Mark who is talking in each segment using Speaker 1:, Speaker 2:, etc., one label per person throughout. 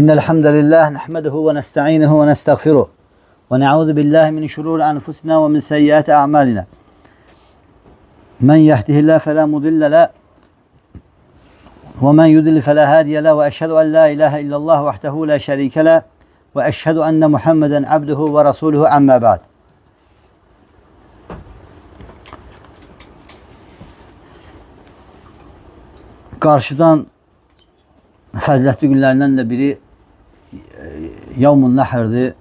Speaker 1: إن الحمد لله نحمده ونستعينه ونستغفره ونعوذ بالله من شرور أنفسنا ومن سيئات أعمالنا من يهده الله فلا مضل له ومن يضلل فلا هادي له وأشهد أن لا إله إلا الله وحده لا شريك له وأشهد أن محمدا عبده ورسوله أما بعد. Qarşıdan fəzilətli günlərindən də biri Yevmun Nəhrdir.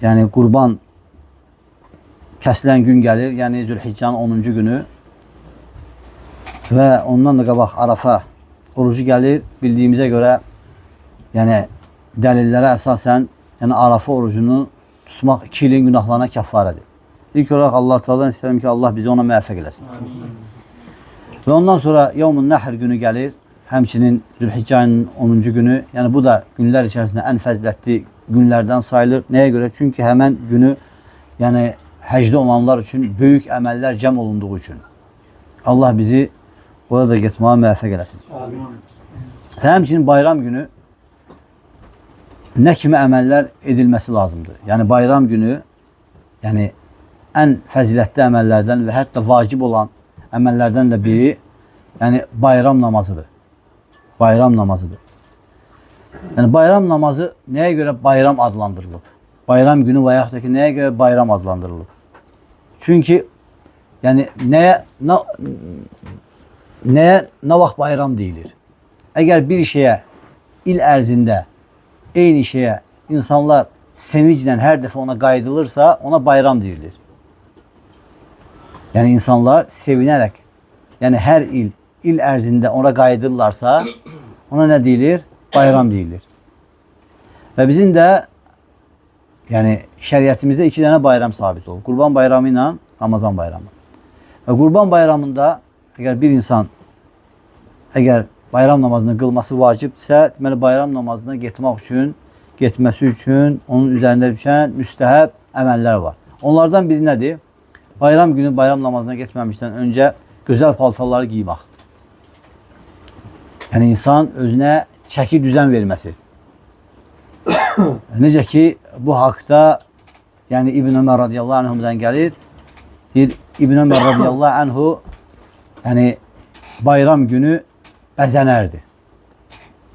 Speaker 1: Yəni qurban kəsilən gün gəlir. Yəni Zülhiccanın 10-cu günü. Və ondan da qabaq Arafa orucu gəlir. Bildiyimizə görə yəni dəlillərə əsasən yəni Arafa orucunu tutmaq 2 ilin günahlarına kəffarədir. İlk olaraq Allah Taala'dan istəyirəm ki, Allah bizi ona müvəffəq eləsin. Və ondan sonra Yevmun Nəhr günü gəlir. Həmçinin Zülhiccanın 10-cu günü. Yəni bu da günlər içərisində ən fəzilətli günlərdən sayılır. Nəyə görə? Çünki həmən günü yəni həcdə olanlar üçün böyük əməllər cəm olunduğu üçün. Allah bizi orada getməyə müvəffəq eləsin. Və həmçinin bayram günü nə kimi əməllər edilməsi lazımdır? Yəni bayram günü yəni ən fəzilətli əməllərdən və hətta vacib olan əməllərdən də biri yəni bayram namazıdır. Bayram namazıdır. Yəni bayram namazı nəyə görə bayram adlandırılıb? Bayram günü və yaxud da ki, nəyə görə bayram adlandırılıb? Çünki yəni nə vaxt bayram deyilir? Əgər bir şeyə il ərzində eyni şeyə insanlar sevinclə hər dəfə ona qayıdılırsa, ona bayram deyilir. Yəni insanlar sevinərək, yəni hər il ərzində ona qayıdırlarsa, ona nə deyilir? Bayram deyilir. Və bizim də yəni şəriətimizdə 2 dənə bayram sabit olur. Qurban bayramı ilə Ramazan bayramı. Və Qurban bayramında əgər bir insan bayram namazını qılması vacibdirsə, deməli bayram namazına getməsi üçün onun üzərində düşən müstəhəb əməllər var. Onlardan biri nədir? Bayram günü bayram namazına getməmişdən öncə gözəl paltarları giymək. Yəni insan özünə çəki düzən verməsi. Necə ki bu haqda yəni İbn Ömər radiyallahu anhudan gəlir. İbn Ömər radiyallahu anhu yəni bayram günü bəzənərdi.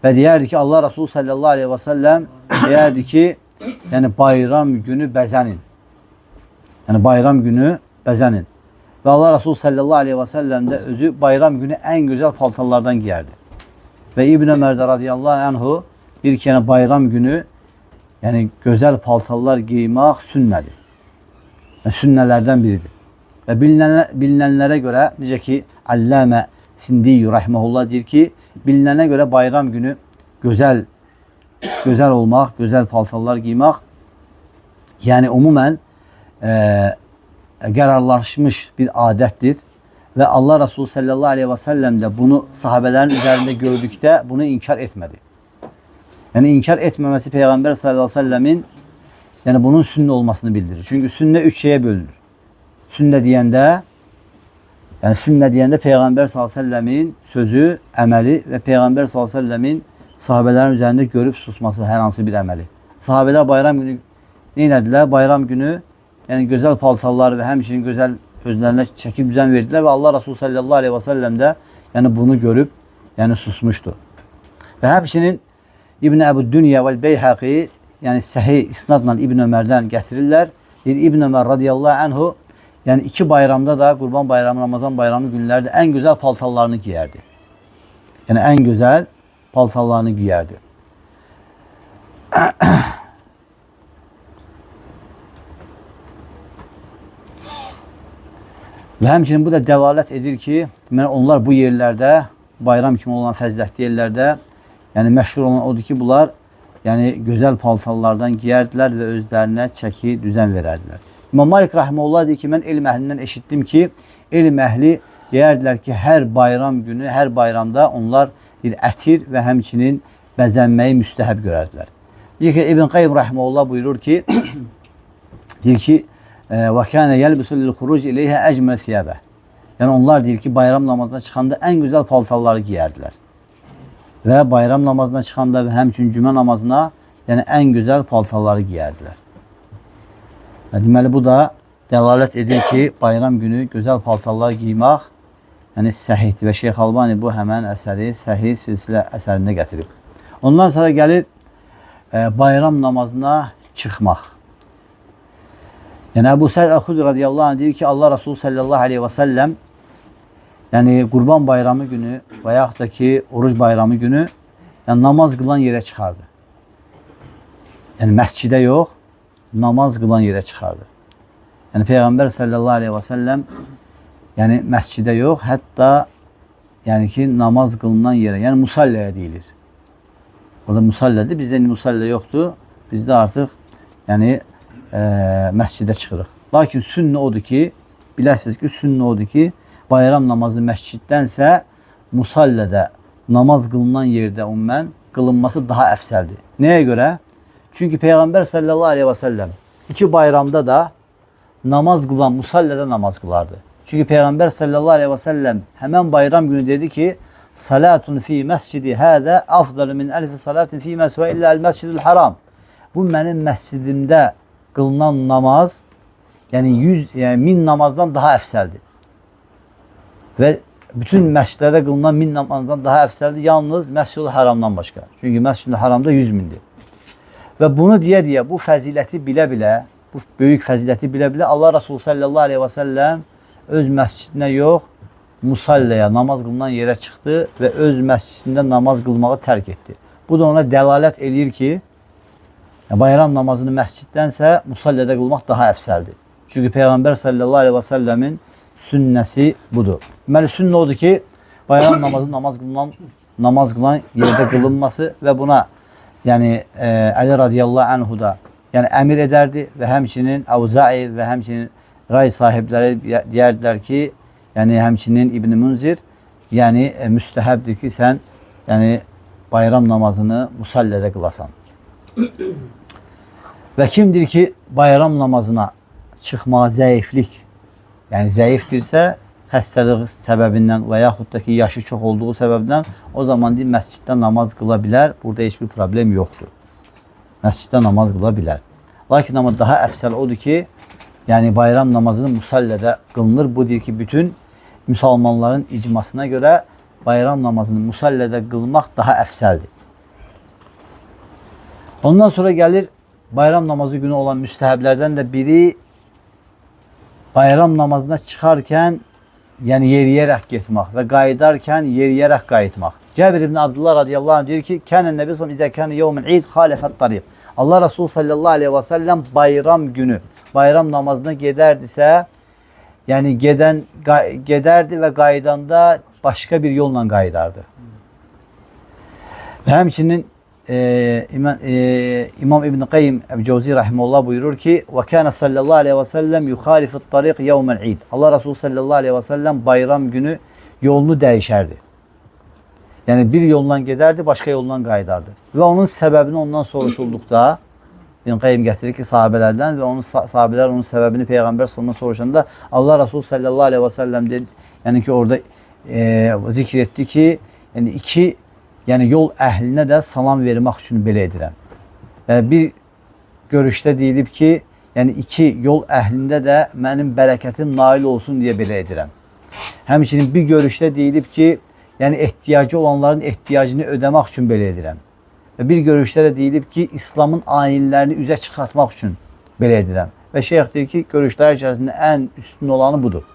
Speaker 1: Və deyərdi ki, Allah Resulü sallallahu aleyhi və səlləm deyərdi ki, yəni bayram günü bəzənin. Yəni bayram günü bəzənin. Və Allah Resulü sallallahu aleyhi və səlləm də özü bayram günü ən gözəl paltarlardan giyərdi. Və İbn Ömər də radiyallahu anhu bir ki, yəni bayram günü yəni gözəl paltarlar giymək sünnədir. Yəni sünnələrdən biridir. Və bilinənlərə görə, necə ki Allamə Sindiyyü rahimehullah deyir ki, bilinənə görə bayram günü gözəl olmaq, gözəl paltarlar giymək yəni umumən qərarlaşmış bir adətdir. Və Allah Resulü sallallahu aleyhi və səlləm də bunu sahabələrin üzərində gördükdə bunu inkar etmədi. Yəni inkar etməməsi Peyğəmbər sallallahu aleyhi və səlləmin yəni bunun sünnə olmasını bildirir. Çünki sünnə 3 şeyə bölünür. Sünnə deyəndə Peyğəmbər sallallahu aleyhi və səlləmin sözü, əməli və Peyğəmbər sallallahu aleyhi və səlləmin sahabələrin üzərində görüb susması hər hansı bir əməli. Sahabələr bayram günü neylədilər? Bayram günü yəni gözəl paltarlar və həmçinin gözəl özlərinə çəkib düzən verdilər və Allah Resulü sallallahu aleyhi və səlləm də yəni bunu görüb yəni susmuşdu. Və həmçinin İbn Əbu'd-Dünya vəl-Beyhaqi yəni səhih isnadla İbn Ömərdən gətirirlər. İbn Ömər radiyallahu anhu yəni 2 bayramda da Qurban bayramı, Ramazan bayramı günlərdə ən gözəl paltarlarını giyərdi. Yəni ən gözəl paltarlarını giyərdi. Və həmçinin bu da dəlalət edir ki, onlar bu yerlərdə, bayram kimi olan fəzilətli yerlərdə, yəni məşhur olan odur ki, bunlar yəni gözəl paltarlardan giyərdilər və özlərinə çəki düzən verərdilər. İmam Malik rahimehullah deyir ki, mən elm əhlindən eşitdim ki, elm əhli deyərdilər ki, hər bayram günü, hər bayramda onlar bir ətir və həmçinin bəzənməyi müstəhəb görərdilər. Deyir ki, İbn Qayyim rahimehullah buyurur ki, deyir ki, və kânə yəlbisu lil-xuruc ileyhə əcmə thiyabə. Yəni onlar deyir ki, bayram namazına çıxanda ən gözəl paltarları giyərdilər. və bayram namazına çıxanda və həmçinin cümə namazına yəni ən gözəl paltarları giyərdilər. Və deməli bu da dəlalət edir ki, bayram günü gözəl paltarlar giymək yəni səhihdir və Şeyx Albani bu həmən əsəri səhih silsilə əsərində gətirib. Ondan sonra gəlir bayram namazına çıxmaq. Yəni Əbu Səid Əl-Xudri radiyallahu anh deyir ki, Allah Resulü sallallahu aleyhi və səlləm yəni Qurban bayramı günü və yaxud da ki, oruc bayramı günü yəni namaz qılan yerə çıxardı. Yəni məscidə yox, namaz qılan yerə çıxardı. Yəni Peyğəmbər sallallahu aleyhi və səlləm yəni məscidə yox, hətta yəni ki, namaz qılınan yerə, yəni musalləyə deyilir. O da musallədir. Bizdə indi musallə yoxdur. Bizdə artıq yəni məscidə çıxırıq. Lakin sünnə odur ki, biləsiniz ki, sünnə odur ki, bayram namazı məsciddənsə musallədə namaz qılınan yerdə ümumən qılınması daha əfsəldir. Nəyə görə? Çünki Peyğəmbər sallallahu aleyhi və səlləm iki bayramda da namaz qılan musallədə namaz qılardı. Çünki Peyğəmbər sallallahu aleyhi və səlləm həmən bayram günü dedi ki, salatun fi məscidi hədə afdalı min əlfi salatin fi məsvə illə əl-məscidil haram. Bu mənim məscidimdə qılınan namaz yəni 1000 namazdan daha əfsəldir. Və bütün məscidlərdə qılınan 1000 namazdan daha əfsəldir. Yalnız Məscid-ül Haramdan başqa. Çünki Məscid-ül Haramda 100 mindir. Və bunu deyə-deyə bu fəziləti bilə-bilə, bu böyük fəziləti bilə-bilə Allah Resulü sallallahu aleyhi və səlləm öz məscidinə yox, musalləyə, namaz qılınan yerə çıxdı və öz məscidində namaz qılmağı tərk etdi. Bu da ona dəlalət edir ki, bayram namazını məsciddənsə musallədə qılmaq daha əfsəldir. Çünki Peyğəmbər sallallahu aleyhi və səlləmin sünnəsi budur. Deməli, sünnə odur ki, bayram namazı namaz qılan yerdə qılınması və buna yəni Əli radiyallahu anhu da yəni əmir edərdi və həmçinin Əvzai və həmçinin ray sahibləri deyərdilər ki, yəni həmçinin İbn Munzir yəni müstəhəbdir ki, sən yəni bayram namazını musallədə qılasan. Və kimdir ki, bayram namazına çıxmağa zəiflik, yəni zəifdirsə, xəstəlik səbəbindən və yaxud da ki, yaşı çox olduğu səbəbdən o zaman deyil, məsciddə namaz qıla bilər. Burada heç bir problem yoxdur. Məsciddə namaz qıla bilər. Lakin amma daha əfsəl odur ki, yəni bayram namazını musallədə qılınır. Bu deyir ki, bütün müsəlmanların icmasına görə bayram namazını musallədə qılmaq daha əfsəldir. Ondan sonra gəlir bayram namazı günü olan müstəhəblərdən də biri bayram namazına çıxarkən yəni yeriyərək getmək və qayıdarkən yeriyərək qayıtmaq. Cəbir ibn Abdullah radiyallahu anh deyir ki, Kənən Nəbi sallallahu izə kənə yevmin id xalifət tariq. Allah Resulü sallallahu aleyhi və səlləm bayram günü, bayram namazına gedərdisə, yəni gedərdi və qaydanda başqa bir yolla qayıdardı. Və həmçinin İmam İbn Qayyim Əl-Cəvzi rahimehullah buyurur ki, və kənə sallallahu aleyhi və səlləm yuxalifət tariq yevmən id. Allah Resulü sallallahu aleyhi və səlləm bayram günü yolunu dəyişərdi. Yəni bir yoldan gedərdi, başqa yoldan qayıdardı. Və onun səbəbini ondan soruşulduqda İbn Qayyim gətirir ki, sahabələrdən və sahabələr onun səbəbini Peyğəmbər sallallahu soruşanda Allah Resulü sallallahu aleyhi və səlləm dedi, yəni ki, orada zikr etdi ki, yəni yol əhlinə də salam vermək üçün belə edirəm. Yəni bir görüşdə deyilib ki, yəni iki yol əhlində də mənim bərəkətim nail olsun deyə belə edirəm. Həmçinin bir görüşdə deyilib ki, yəni ehtiyacı olanların ehtiyacını ödəmək üçün belə edirəm. Və bir görüşdə də deyilib ki, İslamın ayinlərini üzə çıxartmaq üçün belə edirəm. Və şeyx deyir ki, görüşlər içərisində ən üstün olanı budur.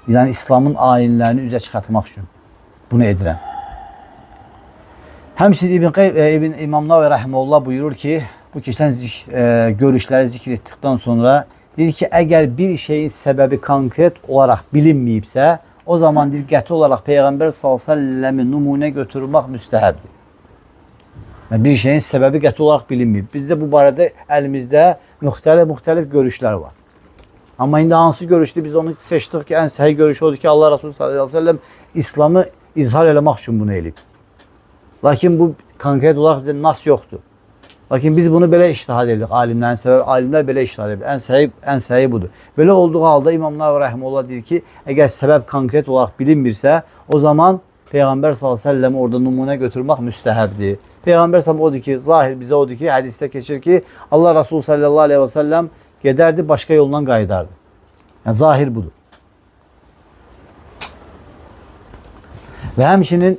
Speaker 1: Yəni İslamın ayinlərini üzə çıxartmaq üçün bunu edirəm. Həmçinin İmam Navi rahimehullah buyurur ki, bu keçən görüşləri zikr etdikdən sonra deyir ki, əgər bir şeyin səbəbi konkret olaraq bilinməyibsə, o zaman deyir, qəti olaraq Peyğəmbər s.ə.v-i nümunə götürmək müstəhəbdir. Bir şeyin səbəbi qəti olaraq bilinməyib. Bizdə bu barədə əlimizdə müxtəlif görüşlər var. Amma indi hansı görüşdür? Biz onu seçdik ki, ən səhih görüş odur ki, Allah Resulü s.ə.v İslamı izhar eləmək üçün bunu eləyib. Lakin bu konkret olaraq bizdə nas yoxdur. Lakin biz bunu belə iştihad edirik alimlərin səbəbi. Alimlər belə iştihad edir. Ən səhi budur. Belə olduğu halda İmam Navi rahimehullah deyir ki, əgər səbəb konkret olaraq bilinmirsə, o zaman Peyğəmbər s.ə.v orada nümunə götürmək müstəhəbdir. Peyğəmbər s.ə.v odur ki, zahir bizə odur ki, hədisdə keçir ki, Allah Rasulü s.ə.v gedərdi, başqa yolla qayıdardı. Yəni, zahir budur. Və həmçinin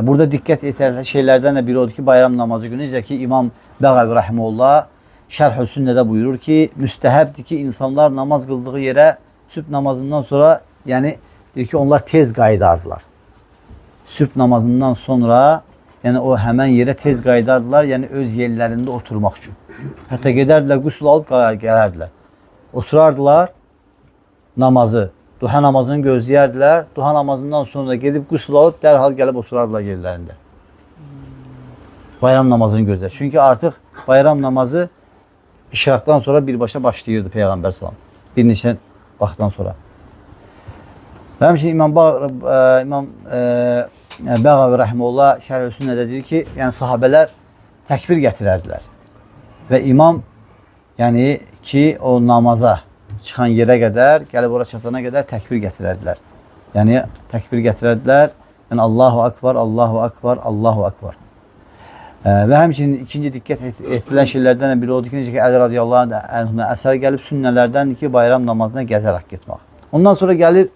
Speaker 1: burada diqqət etərli şeylərdən də biri odur ki, bayram namazı günü, necə ki, İmam Bəğəvi Rəhimullah Şərh-ü Sünnədə buyurur ki, müstəhəbdir ki, insanlar namaz qıldığı yerə sübh namazından sonra, yəni, deyir ki, onlar tez qayıdardılar. Sübh namazından sonra, yəni o həmən yerə tez qayıdardılar, yəni öz yerlərində oturmaq üçün. Hətta gedərdilər, qüsul alıb gələrdilər. Oturardılar namazı, duha namazını gözləyərdilər. Duha namazından sonra gedib qüsul alıb, dərhal gəlib oturardılar yerlərində. Bayram namazını gözləyir. Çünki artıq bayram namazı işraqdan sonra birbaşa başlayırdı Peyğəmbər s.ə.v. Bir neçə vaxtdan sonra. Və həmçinin İmam Bəğəvi Rəhimullah Şərh-ü Sünnədə deyir ki, yəni sahabələr təkbir gətirərdilər. Və imam, yəni ki, o namaza çıxan yerə qədər, gəlib ora çatana qədər təkbir gətirərdilər. Yəni təkbir gətirərdilər. Yəni Allahu Akbar, Allahu Akbar, Allahu Akbar. Və həmçinin ikinci diqqət etdilən şeylərdən biri odur ki, necə ki, Əli radiyallahu anhına əsər gəlib sünnələrdəndir ki, bayram namazına gəzərək getmək. Ondan sonra gəlir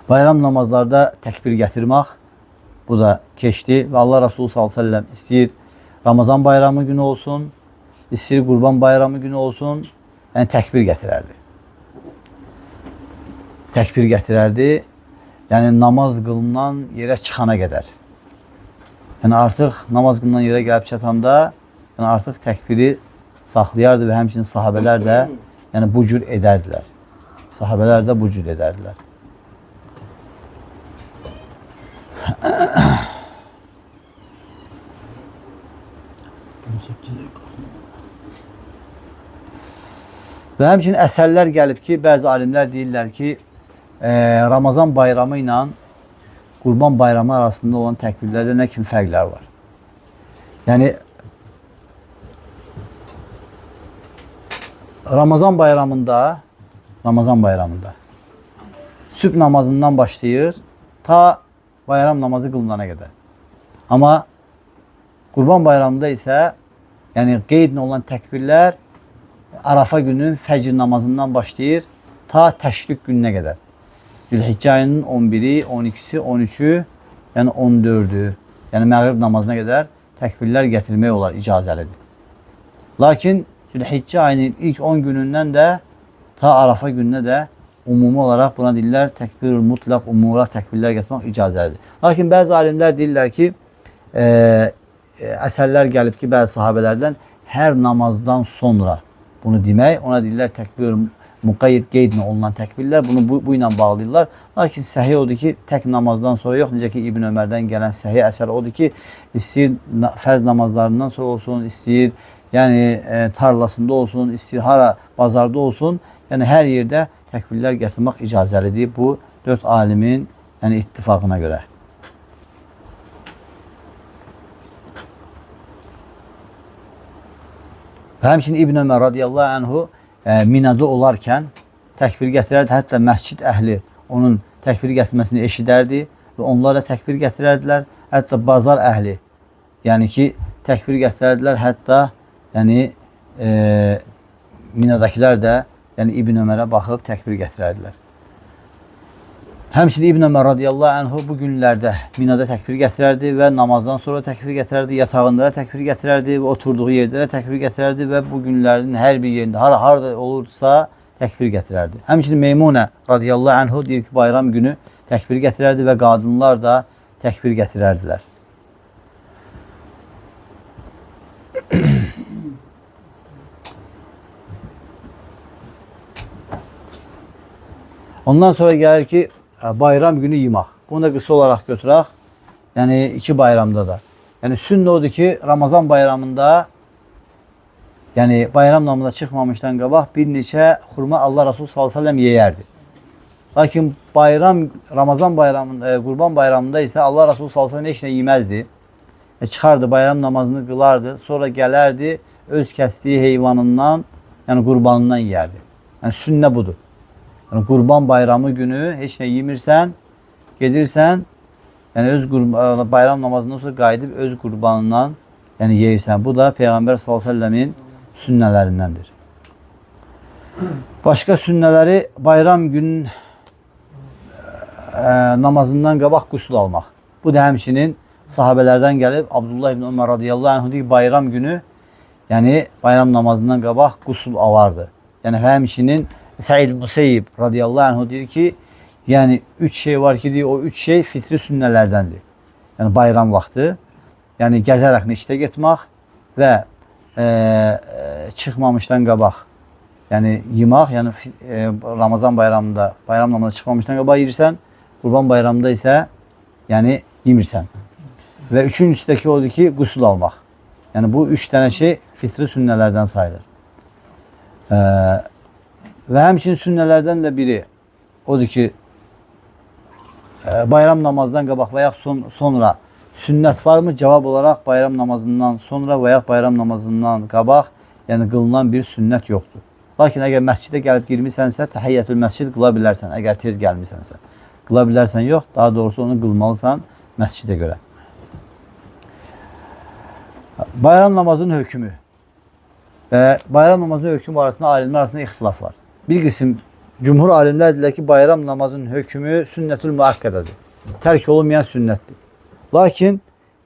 Speaker 1: bayram namazlarda təkbir gətirmək. Bu da keçdi və Allah Rasulü s.ə.v istəyir Ramazan bayramı günü olsun, istəyir Qurban bayramı günü olsun, yəni təkbir gətirərdi. Təkbir gətirərdi, yəni namaz qılınan yerə çıxana qədər. Yəni artıq namaz qılınan yerə gəlib çatanda, yəni artıq təkbiri saxlayardı və həmçinin sahabələr də yəni bu cür edərdilər. Sahabələr də bu cür edərdilər. Və həmçinin əsərlər gəlib ki, bəzi alimlər deyirlər ki, Ramazan bayramı ilə Qurban bayramı arasında olan təkbirlərdə nə kimi fərqlər var? Yəni, Ramazan bayramında sübh namazından başlayır, ta bayram namazı qılınana qədər. Amma Qurban bayramında isə, yəni qeydlə olan təkbirlər Arafa günün fəcr namazından başlayır, ta təşrik gününə qədər. Zülhiccə ayının 11-i, 12-si, 13-ü, yəni 14-ü, yəni məğrib namazına qədər təkbirlər gətirmək olar, icazəlidir. Lakin Zülhiccə ayının ilk 10 günündən də ta Arafa gününə də ümumi olaraq buna deyirlər təkbir-ül mutlaq, ümumi olaraq təkbirlər gətirmək icazəlidir. Lakin bəzi alimlər deyirlər ki, əsərlər gəlib ki, bəzi sahabələrdən hər namazdan sonra bunu demək, ona deyirlər təkbir-ül müqayyid qeydlə olunan təkbirlər, bunu bu ilə bağlayırlar. Lakin səhih odur ki, tək namazdan sonra yox, necə ki İbn Ömərdən gələn səhih əsər odur ki, istəyir fərz namazlarından sonra olsun, istəyir yəni tarlasında olsun, istəyir hara bazarda olsun, yəni hər yerdə təkbirlər gətirmək icazəlidir bu 4 alimin yəni ittifaqına görə. Və həmçinin İbn Ömər radiyallahu anhu Minada olarkən təkbir gətirərdi. Hətta məscid əhli onun təkbir gətirməsini eşidərdi və onlar da təkbir gətirərdilər. Hətta bazar əhli, yəni ki, təkbir gətirərdilər. Hətta yəni Minadakilər də yəni İbn Ömərə baxıb təkbir gətirərdilər. Həmçinin İbn Ömər radiyallahu anhu bu günlərdə Minada təkbir gətirərdi və namazdan sonra təkbir gətirərdi, yatağında təkbir gətirərdi və oturduğu yerdə təkbir gətirərdi və bu günlərin hər bir yerində, harada olursa təkbir gətirərdi. Həmçinin Meymunə radiyallahu anhu deyir ki, bayram günü təkbir gətirərdi və qadınlar da təkbir gətirərdilər. Ondan sonra gəlir ki, bayram günü yemək. Bunu da qısa olaraq götürək. Yəni iki bayramda da. Yəni sünnə odur ki, Ramazan bayramında, yəni bayram namazına çıxmamışdan qabaq bir neçə xurma Allah Rasulü s.ə.v yeyərdi. Lakin Ramazan bayramında, Qurban bayramında isə Allah Rasulü s.ə.v heç nə yeməzdi. Çıxardı, bayram namazını qılardı. Sonra gələrdi, öz kəsdiyi heyvanından, yəni qurbanından yeyərdi. Yəni sünnə budur. Yəni, Qurban bayramı günü heç nə yemirsən, gedirsən, yəni öz bayram namazından sonra qayıdıb öz qurbanından yəni yeyirsən. Bu da Peyğəmbər sallallahu əleyhi və səlləmin sünnələrindəndir. Başqa sünnələri bayram günün namazından qabaq qüsl almaq. Bu da həmçinin sahabələrdən gəlib Abdullah ibn Ömər radiyallahu anh deyir, bayram günü, yəni bayram namazından qabaq qüsl alardı. Yəni həmçinin Səid Musayyib radiyallahu anh deyir ki, yəni 3 şey var ki, deyir, o 3 şey fitri sünnələrdəndir. Yəni bayram vaxtı, yəni gəzərək meçidə getmək və çıxmamışdan qabaq, yəni yemək, yəni Ramazan bayramında, bayram namazına çıxmamışdan qabaq yeyirsən, Qurban bayramında isə yəni yemirsən. Və üçüncüsü də ki, odur ki, qüsl almaq. Yəni bu 3 dənə şey fitri sünnələrdən sayılır. Və həmçinin sünnələrdən də biri odur ki, bayram namazdan qabaq və yaxud sonra sünnət varmı? Cavab olaraq bayram namazından sonra və yaxud bayram namazından qabaq, yəni qılınan bir sünnət yoxdur. Lakin əgər məscidə gəlib girmisənsə, təhiyyətül məscid qıla bilərsən, əgər tez gəlmisənsə. Qıla bilərsən yox, daha doğrusu onu qılmalısan məscidə görə. Bayram namazının hökmü və bayram namazının hökmü arasında alimlər arasında ixtilaf var. Bir qism cümhur alimlər deyirlər ki, bayram namazının hökmü sünnətül müəkkədədir. Tərk olunmayan sünnətdir. Lakin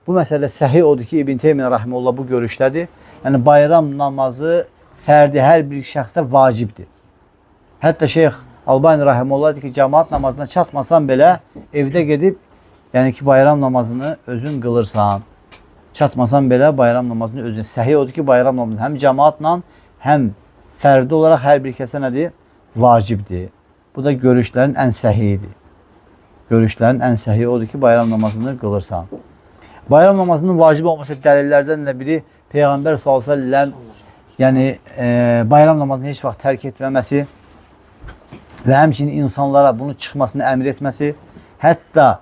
Speaker 1: bu məsələ səhih odur ki, İbn Teymiyyə rahimehullah bu görüşdədir. Yəni bayram namazı fərdi hər bir şəxsə vacibdir. Hətta Şeyx Albani rahimehullah deyir ki, cəmaat namazına çatmasan belə evdə gedib, yəni ki, bayram namazını özün qılırsan. Çatmasan belə bayram namazını özün. Səhih odur ki, bayram namazını həm cəmaatla, həm fərdi olaraq hər bir kəsə nədir? Vacibdir. Bu da görüşlərin ən səhiyidir. Görüşlərin ən səhiyi odur ki, bayram namazını qılırsan. Bayram namazının vacib olması dəlillərdən də biri Peyğəmbər sallallahu əleyhi və səlləm yəni bayram namazını heç vaxt tərk etməməsi və həmçinin insanlara bunu çıxmasını əmr etməsi, hətta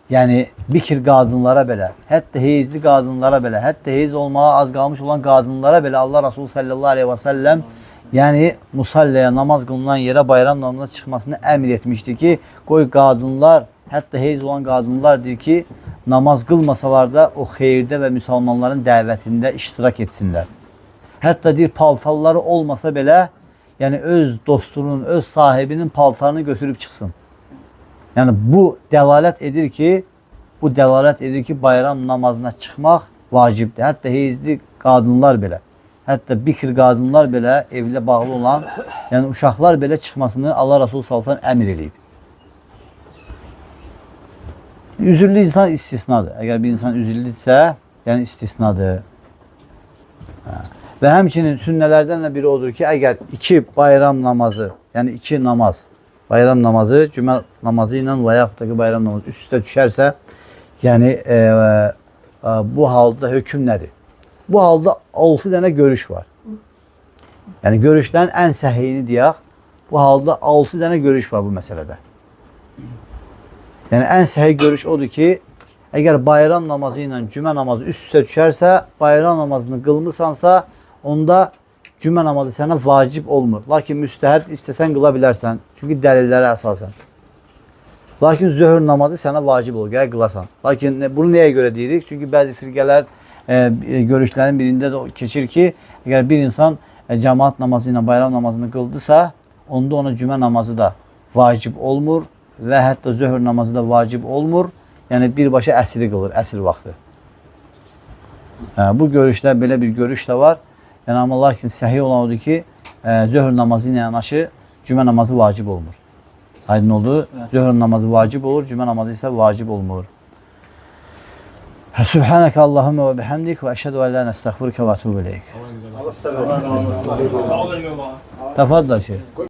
Speaker 1: yəni bikir qadınlara belə, hətta heyizli qadınlara belə, hətta heyiz olmağa az qalmış olan qadınlara belə Allah Resulü sallallahu əleyhi və səlləm yəni musalləyə, namaz qılınan yerə bayram namazına çıxmasını əmr etmişdir ki, qoy qadınlar, hətta heyz olan qadınlar deyir ki, namaz qılmasalar da o xeyirdə və müsəlmanların dəvətində iştirak etsinlər. Hətta deyir, paltarları olmasa belə, yəni öz dostunun, öz sahibinin paltarını götürüb çıxsın. Yəni bu dəlalət edir ki, bayram namazına çıxmaq vacibdir. Hətta heyizli qadınlar belə, hətta bikir qadınlar belə, evlə bağlı olan, yəni uşaqlar belə çıxmasını Allah Resulü sallallahu əleyhi və səlləm əmr eləyib. Üzürlü insan istisnadır. Əgər bir insan üzürlüdürsə, yəni istisnadır. Və həmçinin sünnələrdən də biri odur ki, əgər 2 bayram namazı, yəni 2 namaz, bayram namazı, cümə namazı ilə və yaxud da ki, bayram namazı üst-üstə düşərsə, yəni bu halda hökm nədir? Bu halda 6 dənə görüş var. Yəni görüşlərin ən səhiyini deyək, bu halda 6 dənə görüş var bu məsələdə. Yəni ən səhiy görüş odur ki, əgər bayram namazı ilə cümə namazı üst-üstə düşərsə, bayram namazını qılmısansa, onda cümə namazı sənə vacib olmur. Lakin müstəhəb istəsən qıla bilərsən. Çünki dəlillərə əsasən. Lakin zöhr namazı sənə vacib olur, gəl qılasan. Lakin bunu nəyə görə deyirik? Çünki bəzi firqələr görüşlərin birində də keçir ki, əgər bir insan cəmaat namazı ilə bayram namazını qıldısa, onda ona cümə namazı da vacib olmur və hətta zöhr namazı da vacib olmur. Yəni birbaşa əsri qılır, əsr vaxtı. Bu görüşlər, belə bir görüş də var. Yəni amma lakin səhih olan odur ki, zöhr namazı ilə yanaşı cümə namazı vacib olmur. Aydın oldu. Zöhr namazı vacib olur, cümə namazı isə vacib olmur. Subhanəkə Allahümə və bihamdik və əşhədu ən la nəstəğfirkə və etûbü ileyk. Təfaddal şeyh.